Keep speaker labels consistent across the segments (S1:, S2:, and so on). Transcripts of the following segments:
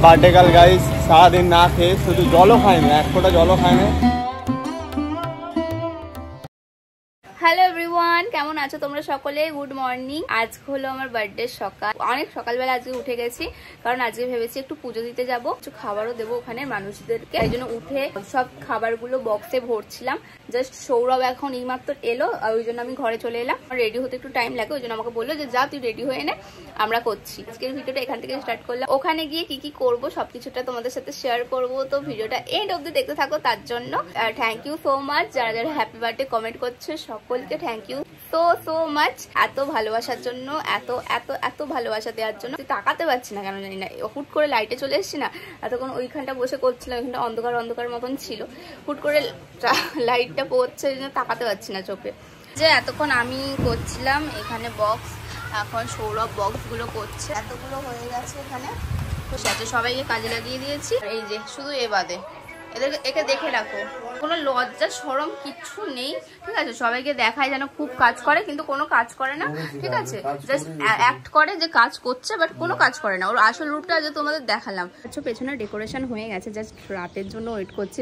S1: Birthday girl guys সারাদিন না খেয়ে শুধু জলও খায় না, এক ফোঁটা জলও খায় না।
S2: হ্যালো এভরিওয়ান, কেমন আছো তোমরা সকলে? Good morning. আজকে হলো আমার বার্থডে সকাল, অনেক সকালবেলা আজকে উঠে গেছি, কারণ আজকে ভেবেছি একটু পুজো দিতে যাবো, কিছু খাবারও দেবো ওখানে মানুষদেরকে। এই জন্য উঠে সব খাবারগুলো বক্সে ভরছিলাম। জাস্ট সৌরভ এখন এইমাত্র এলো, ওই জন্য আমি ঘরে চলে এলাম। রেডি হতে একটু টাইম লাগে, ওই জন্য আমাকে বললো যে যা তুই রেডি হয়ে নে, আমরা করছি। আজকের ভিডিওটা এখান থেকে স্টার্ট করলাম। ওখানে গিয়ে কি কি করবো সবকিছুটা তোমাদের সাথে শেয়ার করবো, তো ভিডিওটা এন্ড অব্দি দেখতে থাকো। তার জন্য থ্যাংক ইউ সো মাচ যারা যারা হ্যাপি বার্থডে কমেন্ট করছে, সকলকে থ্যাংক ইউ সো মাচ এত ভালোবাসার জন্য, এত এত এত ভালোবাসা দেওয়ার জন্য। তাকাতে পারছি না কেন জানি না, হুট করে লাইটে চলে এসেছি না, এতক্ষণ ওইখানটা বসে করছিলাম, ওইখানটা অন্ধকার অন্ধকার মতন ছিল, হুট করে লাইটটা পড়ছে, তাকাতে পারছি না চোখে। যে এতক্ষণ আমি করছিলাম এখানে বক্স, এখন সৌরভ বক্সগুলো করছে, এতগুলো হয়ে গেছে এখানে, তো সাথে সবাইকে কাজে লাগিয়ে দিয়েছি। এই যে শুধু এ বাদে একে দেখে রাখো, কোনো লজ্জা শরম কিচ্ছু নেই, ঠিক আছে? সবাইকে দেখায় যেন খুব কাজ করে, কিন্তু কোনো কাজ করে না, ঠিক আছে? জাস্ট অ্যাক্ট করে যে কাজ করছে, বাট কোনো কাজ করে না। ওর আসল রূপটা যে তোমাদের দেখালাম। পেছনে ডেকোরেশন হয়ে গেছে, জাস্ট রাতের জন্য ওয়েট করছি।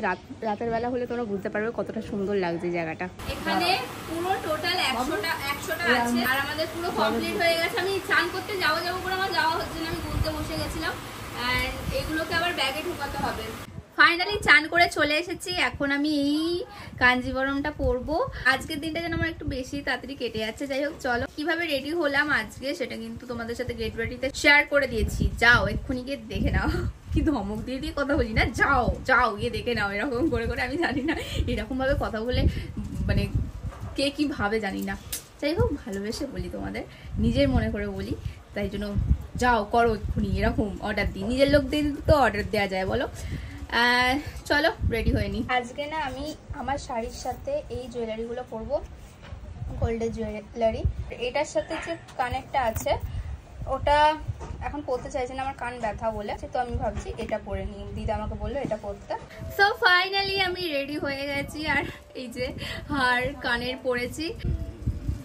S2: রাতের বেলা হলে তোমরা বুঝতে পারবে কতটা সুন্দর লাগছে জায়গাটা। এখানে পুরো টোটাল 100টা আছে, আর আমাদের পুরো কমপ্লিট হয়ে গেছে। আমি স্নান করতে যাবো করে আমার যাওয়া হচ্ছে না, আমি ঘুরতে বসে গেছিলাম, আর এগুলোকে আবার ব্যাগে ঢুকাতে হবে। ফাইনালি চান করে চলে এসেছি, এখন আমি এই কাঞ্জিবরমটা পরবো। আজকের দিনটা যেন আমার একটু বেশি তাড়াতাড়ি কেটে যাচ্ছে। যাই হোক, চলো কিভাবে রেডি হলাম আজকে সেটা কিন্তু তোমাদের সাথে গেট রেডিতে শেয়ার করে দিয়েছি। যাও এক্ষুনি গিয়ে দেখে নাও। কি ধমক দিয়ে দিয়ে কথা বলি না, যাও যাও গিয়ে দেখে নাও, এরকম করে করে। আমি জানি না এরকম ভাবে কথা বলে মানে কে কি ভাবে জানি না। যাই হোক, ভালোবেসে বলি, তোমাদের নিজের মনে করে বলি, তাই জন্য যাও করো এক্ষুনি, এরকম অর্ডার দিই। নিজের লোক দিয়ে তো অর্ডার দেওয়া যায় বলো? চলো রেডি হয়ে নি। আজকে না আমি আমার শাড়ির সাথে এই জুয়েলারিগুলো পরবো, গোল্ডের জুয়েলারি। এটার সাথে যে কানেরটা আছে ওটা এখন পরতে চাইছে না, আমার কান ব্যথা বলে, তো আমি ভাবছি এটা পরে নিই। দিদা আমাকে বললো এটা পরতে। সো ফাইনালি আমি রেডি হয়ে গেছি, আর এই যে হার কানের পরেছি।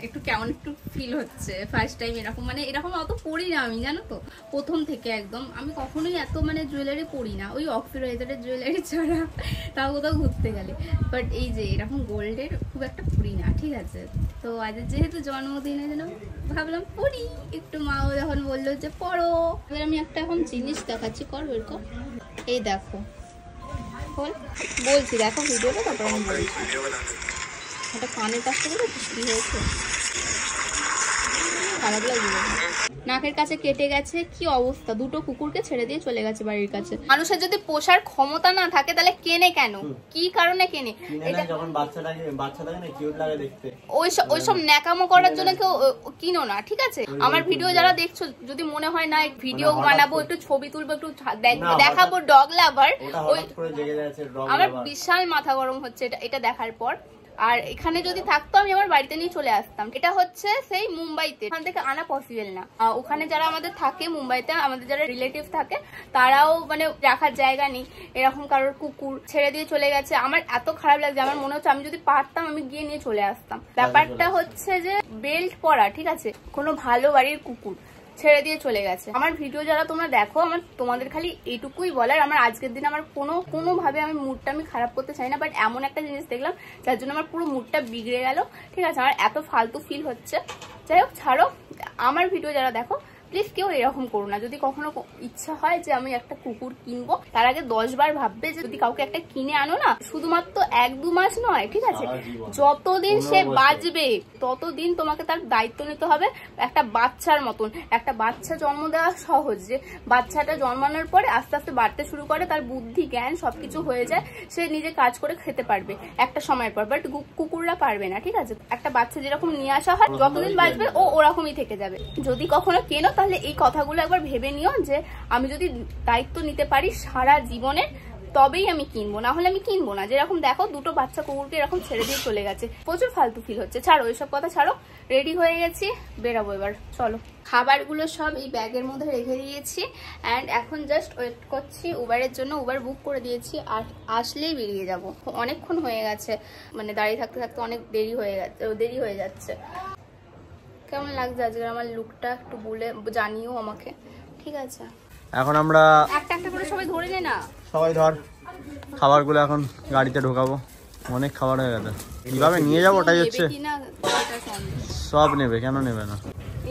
S2: একটু কেমন একটু ফিল হচ্ছে, ফার্স্ট টাইম এরকম, মানে এরকম অত পরি না আমি, জানো তো, প্রথম থেকে একদম। আমি কখনোই এত মানে জুয়েলারি পরি না, ওই অক্সিডাইজারের জুয়েলারি ছাড়া, তাও কোথাও ঘুরতে গেলে। বাট এই যে এরকম গোল্ডের খুব একটা পরি না, ঠিক আছে? তো আজ যেহেতু জন্মদিনে যেন ভাবলাম পরি একটু, মাও যখন বললো যে পড়ো। এবার আমি একটা এখন জিনিস দেখাচ্ছি, কর বের কর। এই দেখো, বলছি দেখো ভিডিওটা, তারপর আমি বলছি। এটা কানের কাছে করে কি হয়েছে, খারাপ লাগবে। নাকের কাছে কেটে গেছে, কি অবস্থা। দুটো কুকুরকে ছেড়ে দিয়ে চলে গেছে বাড়ির কাছে। মানুষের যদি পোষার ক্ষমতা না থাকে তাহলে কেনে কেন, কি কারণে কেনে?
S1: যখন বাচ্চা লাগে না, কিউট লাগে দেখতে।
S2: ওইসব ন্যাকামো করার জন্য কেউ কিনো না, ঠিক আছে? আমার ভিডিও যারা দেখছো, যদি মনে হয় না ভিডিও বানাবো, একটু ছবি তুলবো, একটু দেখাবো ডগ লাভার, আমার বিশাল মাথা গরম হচ্ছে এটা দেখার পর। আর এখানে যদি থাকতো আমি আমার বাড়িতে নিয়ে চলে আসতাম। এটা হচ্ছে সেই মুম্বাইতে, ওখান থেকে আনা পসিবল না। ওখানে যারা আমাদের থাকে মুম্বাইতে, আমাদের যারা রিলেটিভ থাকে, তারাও মানে রাখার জায়গা নেই, এরকম কারোর কুকুর ছেড়ে দিয়ে চলে গেছে। আমার এত খারাপ লাগছে, আমার মনে হচ্ছে আমি যদি পারতাম আমি গিয়ে নিয়ে চলে আসতাম। ব্যাপারটা হচ্ছে যে বেল্ট পরা, ঠিক আছে, কোনো ভালো বাড়ির কুকুর ছেড়ে দিয়ে চলে গেছে। আমার ভিডিও যারা তোমরা দেখো, আমার তোমাদের খালি এইটুকুই বলার, আমার আজকের দিন আমার কোনোভাবে আমি মুডটা আমি খারাপ করতে চাই না, বাট এমন একটা জিনিস দেখলাম যার জন্য আমার পুরো মুডটা বিগড়ে গেল, ঠিক আছে? আমার এত ফালতু ফিল হচ্ছে। যাই হোক, ছাড়ো। আমার ভিডিও যারা দেখো প্লিজ কেউ এরকম করো না। যদি কখনো ইচ্ছা হয় যে আমি একটা কুকুর কিনবো, তার আগে 10 বার ভাববে যে যদি কাউকে একটা কিনে আনো না, শুধুমাত্র 1-2 মাস নয়, ঠিক আছে, যতদিন সে বাঁচবে ততদিন তোমাকে তার দায়িত্ব নিতে হবে। একটা বাচ্চার মতন, একটা বাচ্চা জন্ম দেওয়া সহজ, যে বাচ্চাটা জন্মানোর পরে আস্তে আস্তে বাড়তে শুরু করে, তার বুদ্ধি জ্ঞান সবকিছু হয়ে যায়, সে নিজে কাজ করে খেতে পারবে একটা সময় পর। বাট কুকুররা পারবে না, ঠিক আছে? একটা বাচ্চা যেরকম নিয়ে আসা হয়, যতদিন বাঁচবে ও ওরকমই থেকে যাবে। যদি কখনো কেনো তাহলে এই কথাগুলো একবার ভেবে নিও, যে আমি যদি দায়িত্ব নিতে পারি সারা জীবনে, তবেই আমি কিনবো, না হলে আমি কিনবো না। যেরকম দেখো দুটো বাচ্চা কুকুরকে এরকম ছেড়ে দিয়ে চলে গেছে, প্রচুর ফালতু ফিল হচ্ছে। ছাড়ো ওইসব কথা, ছাড়ো। রেডি হয়ে গেছি, বেরাবো এবার, চলো। খাবারগুলো সব এই ব্যাগের মধ্যে রেখে দিয়েছি, অ্যান্ড এখন জাস্ট ওয়েট করছি উবারের জন্য। উবার বুক করে দিয়েছি, আর আসলেই বেরিয়ে যাব। অনেকক্ষণ হয়ে গেছে, মানে দাঁড়িয়ে থাকতে থাকতে অনেক দেরি হয়ে যাচ্ছে। কেমন লাগছে আজকে আমার লুকটা একটু বলে জানিও আমাকে, ঠিক আছে?
S1: এখন আমরা
S2: একটা একটা করে সবাই ধরে নে না।
S1: সবাই ধর খাবারগুলো এখন গাড়িতে ঢোকাবো। অনেক খাবার হয়ে গেছে, কিভাবে নিয়ে যাবো ওটাই হচ্ছে। সব নেবে, কেন নেবে না?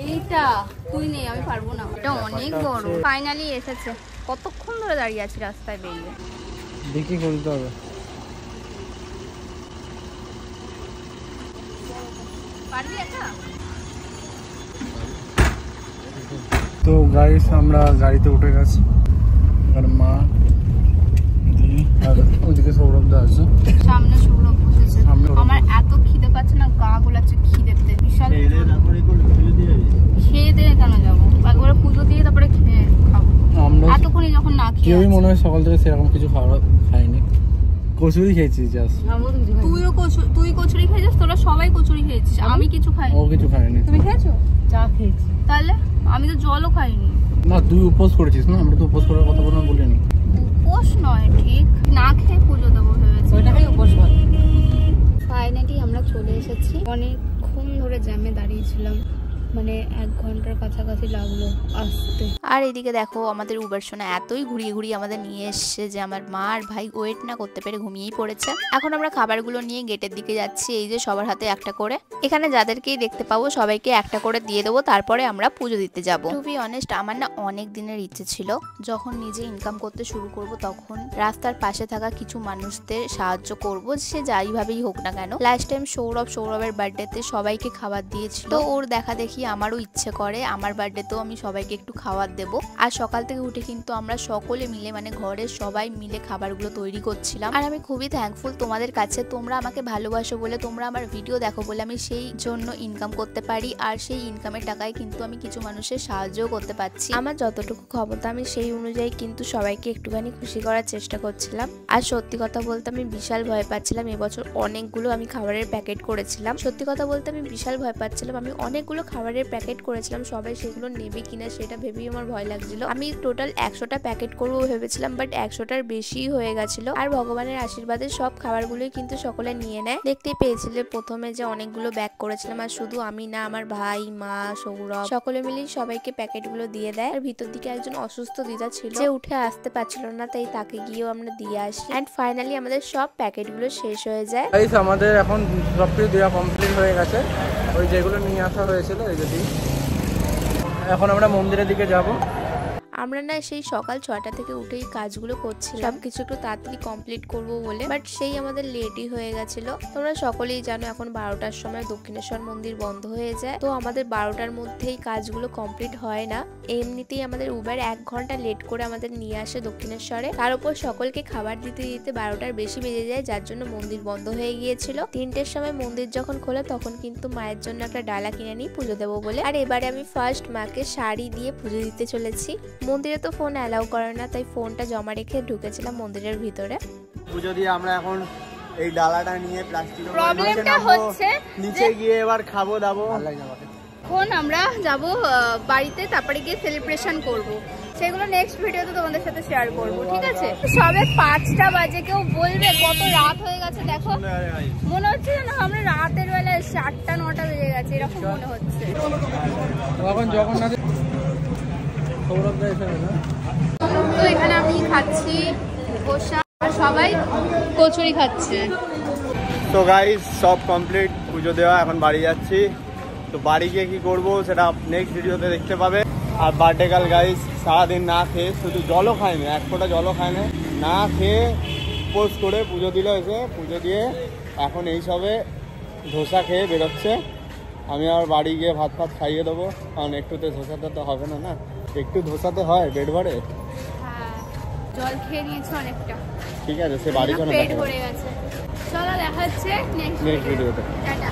S2: এইটা তুই নে, আমি পারবো না, এটা অনেক বড়। ফাইনালি এসেছে। কতক্ষণ ধরে দাঁড়িয়ে আছি রাস্তায় বেরিয়ে,
S1: দেখি খুলতে হবে।
S2: পারবি এটা?
S1: তো গাইস আমরা গাড়িতে উঠে গেছি। এখানে মা আর ওইদিকে সৌরভ দা আছে,
S2: সামনে সৌরভ বসেছে। আমার এত খিদে পাচ্ছে না, গা গোলাচ্ছে খিদেতে বিশাল। খেয়ে দিয়ে কেন যাবো, একবারে পুজো দিয়ে তারপরে খেয়ে খাবো। এতক্ষণই যখন না খেয়ে
S1: কেউই মনে হয় সকাল থেকে সেরকম কিছু খাবার খায়নি, কচুরি খেয়েছি জাস্ট।
S2: তুই কচুরি খেয়েছিস, তোরা সবাই কচুরি খেয়েছিস, আমি কিছু খাইনি।
S1: ও কিছু খায়নি।
S2: তুমি খেয়েছো? চা খেয়েছি। তাহলে আমি তো জলও খাইনি।
S1: না তুই উপোস করেছিস না, আমরা তো উপোস করার কথা বলিনি।
S2: উপোস নয়, ঠিক না খেয়ে পুজো দেবো ভেবেছি, ওইটাকেই উপোস বলে। ফাইনালি আমরা চলে এসেছি। অনেকক্ষণ ধরে জ্যামে দাঁড়িয়েছিলাম, মানে 1 ঘন্টার কাছাকাছি লাগলো আসতে। আর এদিকে দেখো আমাদের উবার সোনা এতই ঘুরিয়ে ঘুরিয়ে আমাদের নিয়ে এসছে যে আমার মা আর ভাই ওয়েট না করতে পেরে ঘুমিয়েই পড়েছে। এখন আমরা খাবারগুলো নিয়ে গেটের দিকে যাচ্ছি। এই যে সবার হাতে একটা করে, এখানে যাদেরকেই দেখতে পাবো সবাইকে একটা করে দিয়ে দেবো, তারপরে আমরা পুজো দিতে যাব। টু বি অনেস্ট, আমার না অনেক দিনের ইচ্ছে ছিল যখন নিজে ইনকাম করতে শুরু করব তখন রাস্তার পাশে থাকা কিছু মানুষদের সাহায্য করব, সে যাইভাবেই হোক না কেন। লাস্ট টাইম সৌরভের বার্থডেতে সবাইকে খাবার দিয়েছিল, তো ওর দেখা দেখি আমারও ইচ্ছে করে আমার বার্থডেতেও আমি সবাইকে একটু খাবার দেব। আর সকাল থেকে উঠে কিন্তু আমরা সকলে মিলে, মানে ঘরের সবাই মিলে খাবারগুলো তৈরি করছিলাম। আর আমি খুবই থ্যাঙ্কফুল তোমাদের কাছে, তোমরা আমাকে ভালোবাসো বলে, তোমরা আমার ভিডিও দেখো বলে আমি সেই জন্য ইনকাম করতে পারি, আর সেই ইনকামের টাকায় কিন্তু আমি কিছু মানুষের সাহায্যও করতে পারছি। আমার যতটুকু ক্ষমতা আমি সেই অনুযায়ী কিন্তু সবাইকে একটুখানি খুশি করার চেষ্টা করছিলাম। আর সত্যি কথা বলতে আমি বিশাল ভয় পাচ্ছিলাম, এবছর অনেকগুলো আমি খাবারের প্যাকেট করেছিলাম। সত্যি কথা বলতে আমি বিশাল ভয় পাচ্ছিলাম, আমি অনেকগুলো খাবারের প্যাকেট করেছিলাম, সবাই সেগুলো নেবে কিনা সেটা ভেবেই আমার ভয় লাগছিল। আমি টোটাল 100টা প্যাকেট করবো ভেবেছিলাম, বাট 100টার বেশি হয়ে গেছিল। আর ভগবানের আশীর্বাদে সব খাবারগুলোই কিন্তু সকলে নিয়ে নেয়। দেখতেই পেয়েছিলে প্রথমে যে অনেকগুলো ব্যাগ করেছিলাম, আর শুধু আমি না, আমার ভাই, মা, সৌরভ সকলে মিলেই সবাইকে প্যাকেটগুলো দিয়ে দেয়। আর ভিতর দিকে একজন অসুস্থ দিদা ছিল, যে উঠে আসতে পারছিল না, তাই তাকে গিয়েও আমরা দিয়ে আসি। এন্ড ফাইনালি আমাদের সব প্যাকেটগুলো শেষ হয়ে যায়।
S1: আমাদের এখন সবকিছু দেওয়া কমপ্লিট হয়ে গেছে, ওই যেগুলো নিয়ে আসা হয়েছিল। এখন আমরা মন্দিরের দিকে যাব।
S2: আমরা না সেই সকাল 6টা থেকে উঠেই কাজগুলো করছিলাম, সবকিছু একটু তাড়াতাড়ি কমপ্লিট করব বলে, বাট সেই আমাদের লেটই হয়ে গেছিল। তোমরা সকলেই জানো এখন 12টার সময় দক্ষিণেশ্বর মন্দির বন্ধ হয়ে যায়, তো আমাদের 12টার মধ্যেই কাজগুলো কমপ্লিট হয় না। এমনিতেই আমাদের উবার 1 ঘন্টা লেট করে আমাদের নিয়ে আসে দক্ষিণেশ্বরে, তার উপর সকলকে খাবার দিতে দিতে 12টার বেশি বেজে যায়, যার জন্য মন্দির বন্ধ হয়ে গিয়েছিল। 3টের সময় মন্দির যখন খোলে তখন কিন্তু মায়ের জন্য একটা ডালা কিনে নিই পুজো দেবো বলে। আর এবারে আমি ফার্স্ট মাকে শাড়ি দিয়ে পুজো দিতে চলেছি। মন্দিরে তো ফোন অ্যালাউ করে না, তাই ফোনটা জমা রেখে ঢুকেছিলাম মন্দিরের ভিতরে।
S1: পুজো দিয়ে আমরা এখন এই ডালাটা নিয়ে প্লাস্টিকের
S2: প্রবলেমটা হচ্ছে
S1: নিচে গিয়ে এবার খাবো দাবো।
S2: এখন আমরা যাব বাড়িতে, তারপরে গিয়ে সেলিব্রেশন করব, সেগুলো নেক্সট ভিডিওতে তোমাদের সাথে শেয়ার করব, ঠিক আছে? সবে 5টা বাজে, কেউ বলবে কত রাত হয়ে গেছে। দেখো মনে হচ্ছে না আমরা রাতের বেলায় 8টা 9টা বেজে গেছে, এরকম মনে হচ্ছে।
S1: এখন জগন্নাথ
S2: তো এখানে আমি খাচ্ছি বসা, আর সবাই কচুরি খাচ্ছে।
S1: তো গাইস সব কমপ্লিট, পুজো দেওয়া, এখন বাড়ি যাচ্ছি। তো বাড়ি গিয়ে কি করবো সেটা নেক্সট ভিডিওতে দেখতে পাবে। আর বার্থডে গার্ল গাইস সারাদিন না খেয়ে, শুধু জলও খায়নি, 1 ফোঁটা জলও খায়নি, না খেয়ে উপোস করে পুজো দিল। এসে পুজো দিয়ে এখন এই সবে ধোসা খেয়ে বেরোচ্ছে। আমি আর বাড়ি গিয়ে ভাত খাইয়ে দেবো, কারণ একটুতে ধোসাতে তো হবে না, না একটু ধোসাতে হয় পেট ভরে।
S2: হ্যাঁ, জল খেয়ে নিয়েছে অনেকটা,
S1: ঠিক আছে, সে বাড়ি করে
S2: পেট ভরে গেছে। চলো দেখা হচ্ছে নেক্সট ভিডিওতে। টাটা।